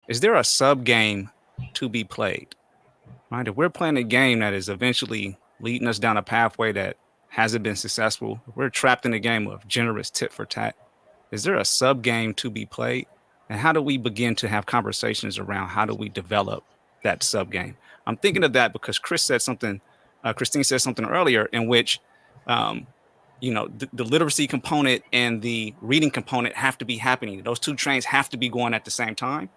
is there a sub game to be played? Right? If we're playing a game that is eventually leading us down a pathway that hasn't been successful, if we're trapped in a game of generous tit for tat. Is there a sub game to be played? And how do we begin to have conversations around how do we develop that sub game? I'm thinking of that because Christine said something earlier in which, um, the literacy component and the reading component have to be happening. Those two trains have to be going at the same time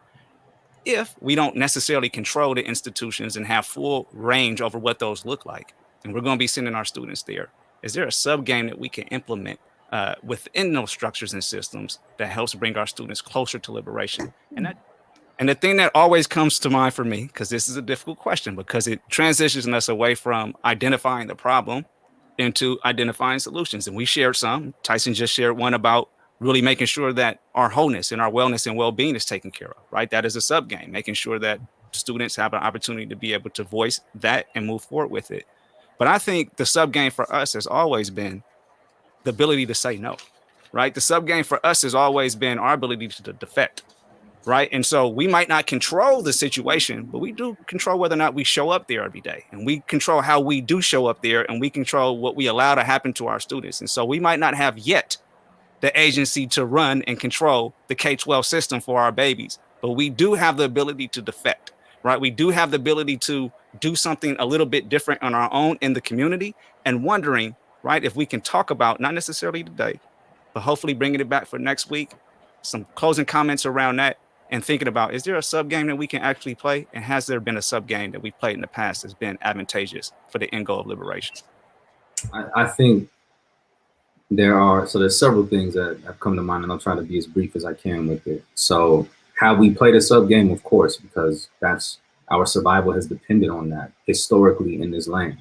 if we don't necessarily control the institutions and have full range over what those look like. And we're going to be sending our students there. Is there a sub game that we can implement within those structures and systems that helps bring our students closer to liberation? And the thing that always comes to mind for me, because this is a difficult question, because it transitions us away from identifying the problem into identifying solutions. And we shared some. Tyson just shared one about really making sure that our wholeness and our wellness and well-being is taken care of, right? That is a sub game, making sure that students have an opportunity to be able to voice that and move forward with it. But I think the sub game for us has always been the ability to say no, right? The sub game for us has always been our ability to defect, right? And so we might not control the situation, but we do control whether or not we show up there every day. And we control how we do show up there, and we control what we allow to happen to our students. And so we might not have yet the agency to run and control the K-12 system for our babies, but we do have the ability to defect, right? We do have the ability to do something a little bit different on our own in the community, and wondering, right, if we can talk about, not necessarily today, but hopefully bringing it back for next week, some closing comments around that, and thinking about, is there a sub game that we can actually play? And has there been a sub game that we've played in the past that's been advantageous for the end goal of liberation? I think there's several things that have come to mind, and I'll try to be as brief as I can with it. So have we played a sub game? Of course, because that's our survival has depended on that historically in this land.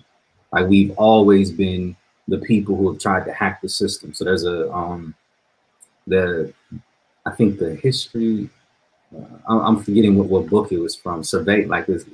Like, we've always been the people who have tried to hack the system. So there's the I think the history. I'm forgetting what book it was from. Survey, like this.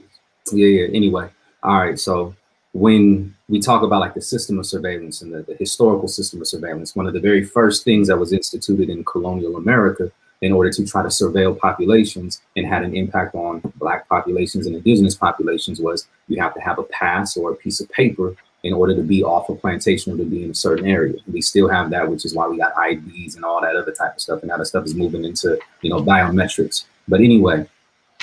Yeah. Anyway, all right. So when we talk about like the system of surveillance and the historical system of surveillance, one of the very first things that was instituted in colonial America in order to try to surveil populations and had an impact on Black populations and indigenous populations was you have to have a pass or a piece of paper in order to be off a plantation or to be in a certain area. We still have that, which is why we got IDs and all that other type of stuff. And now that stuff is moving into, biometrics. But anyway,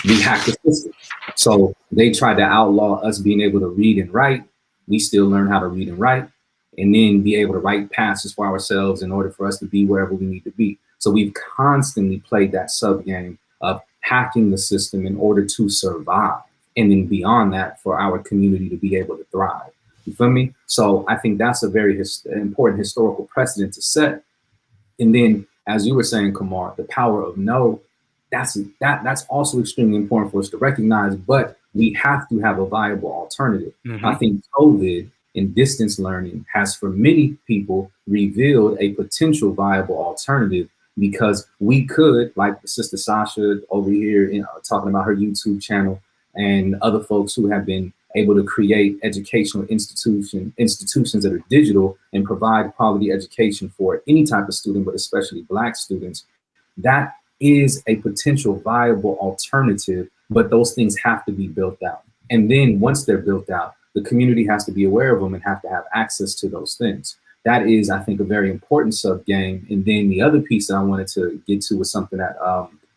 we hacked the system. So they tried to outlaw us being able to read and write. We still learn how to read and write, and then be able to write passes for ourselves in order for us to be wherever we need to be. So we've constantly played that sub game of hacking the system in order to survive. And then beyond that, for our community to be able to thrive. You feel me? So I think that's a very important historical precedent to set. And then, as you were saying, Kamar, the power of no, that's also extremely important for us to recognize, but we have to have a viable alternative. Mm-hmm. I think COVID and distance learning has, for many people, revealed a potential viable alternative, because we could, like Sister Sasha over here, talking about her YouTube channel, and other folks who have been able to create educational institutions that are digital and provide quality education for any type of student, but especially Black students. That is a potential viable alternative, but those things have to be built out. And then once they're built out, the community has to be aware of them and have to have access to those things. That is, I think, a very important sub game. And then the other piece that I wanted to get to was something that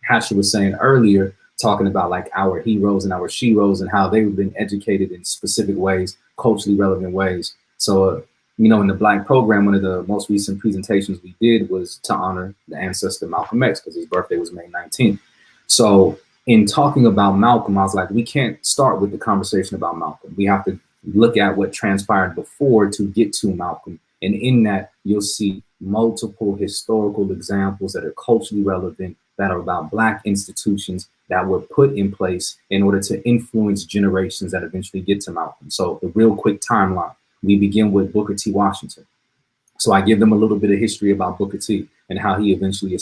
Hatcher was saying earlier, talking about like our heroes and our sheroes and how they've been educated in specific ways, culturally relevant ways. So, in the Black program, one of the most recent presentations we did was to honor the ancestor Malcolm X, because his birthday was May 19th. So in talking about Malcolm, I was like, we can't start with the conversation about Malcolm. We have to look at what transpired before to get to Malcolm. And in that, you'll see multiple historical examples that are culturally relevant, that are about Black institutions that were put in place in order to influence generations that eventually get to Malcolm. So the real quick timeline, we begin with Booker T. Washington. So I give them a little bit of history about Booker T and how he eventually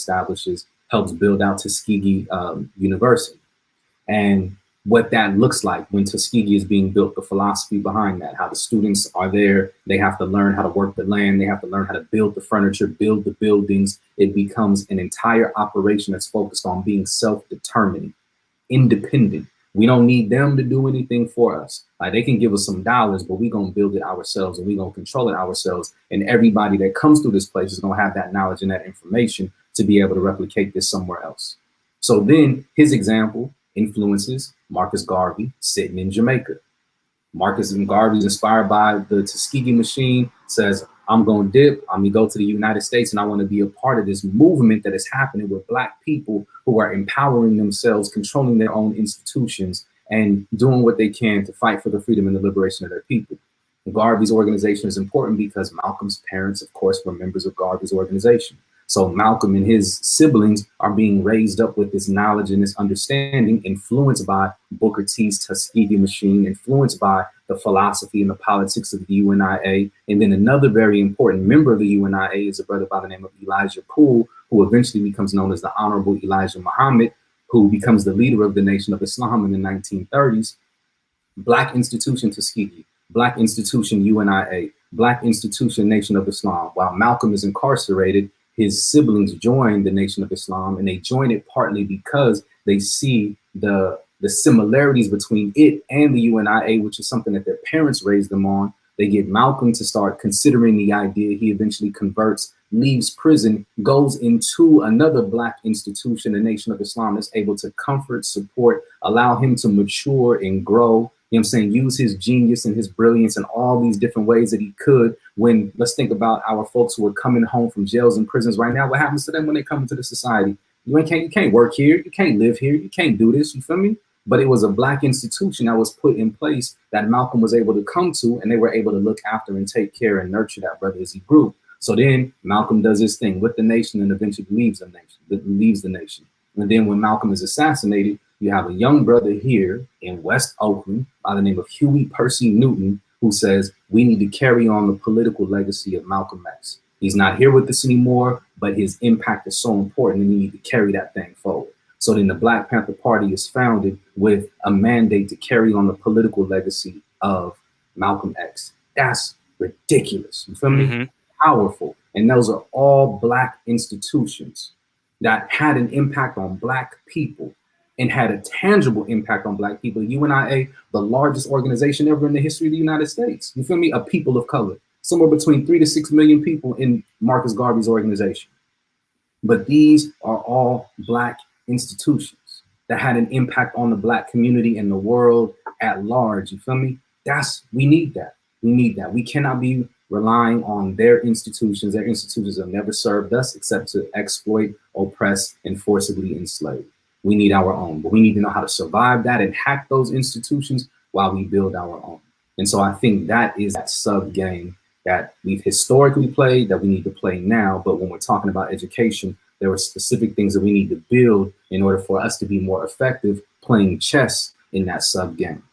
helps build out Tuskegee University. And what that looks like when Tuskegee is being built, the philosophy behind that, how the students are there, they have to learn how to work the land, they have to learn how to build the furniture, build the buildings. It becomes an entire operation that's focused on being self-determining. independent. We don't need them to do anything for us. Like, they can give us some dollars, but we're going to build it ourselves, and we're going to control it ourselves. And everybody that comes through this place is going to have that knowledge and that information to be able to replicate this somewhere else. So then his example influences Marcus Garvey sitting in Jamaica. Marcus and Garvey is inspired by the Tuskegee machine, says, I'm going to dip, I'm going to go to the United States, and I want to be a part of this movement that is happening with Black people who are empowering themselves, controlling their own institutions, and doing what they can to fight for the freedom and the liberation of their people. And Garvey's organization is important because Malcolm's parents, of course, were members of Garvey's organization. So Malcolm and his siblings are being raised up with this knowledge and this understanding, influenced by Booker T's Tuskegee machine, influenced by the philosophy and the politics of the UNIA. And then another very important member of the UNIA is a brother by the name of Elijah Poole, who eventually becomes known as the Honorable Elijah Muhammad, who becomes the leader of the Nation of Islam in the 1930s. Black institution Tuskegee, Black institution UNIA, Black institution Nation of Islam. While Malcolm is incarcerated, his siblings join the Nation of Islam, and they join it partly because they see the similarities between it and the UNIA, which is something that their parents raised them on. They get Malcolm to start considering the idea. He eventually converts, leaves prison, goes into another Black institution, the Nation of Islam, that's able to comfort, support, allow him to mature and grow. You know what I'm saying? Use his genius and his brilliance in all these different ways that he could. When, let's think about our folks who are coming home from jails and prisons right now. What happens to them when they come into the society? You can't work here. You can't live here. You can't do this. You feel me? But it was a Black institution that was put in place that Malcolm was able to come to, and they were able to look after and take care and nurture that brother as he grew. So then Malcolm does his thing with the nation and eventually leaves the nation. And then when Malcolm is assassinated, you have a young brother here in West Oakland by the name of Huey Percy Newton, who says, we need to carry on the political legacy of Malcolm X. He's not here with us anymore, but his impact is so important, and we need to carry that thing forward. So then the Black Panther Party is founded with a mandate to carry on the political legacy of Malcolm X. That's ridiculous. You feel me? Mm-hmm. Powerful. And those are all Black institutions that had an impact on Black people and had a tangible impact on Black people. UNIA, the largest organization ever in the history of the United States. You feel me? A people of color. Somewhere between 3 to 6 million people in Marcus Garvey's organization. But these are all Black institutions that had an impact on the Black community and the world at large. You feel me? We need that. We need that. We cannot be relying on their institutions. Their institutions have never served us except to exploit, oppress, and forcibly enslave. We need our own, but we need to know how to survive that and hack those institutions while we build our own. And so I think that is that sub game that we've historically played, that we need to play now. But when we're talking about education, there are specific things that we need to build in order for us to be more effective playing chess in that sub game.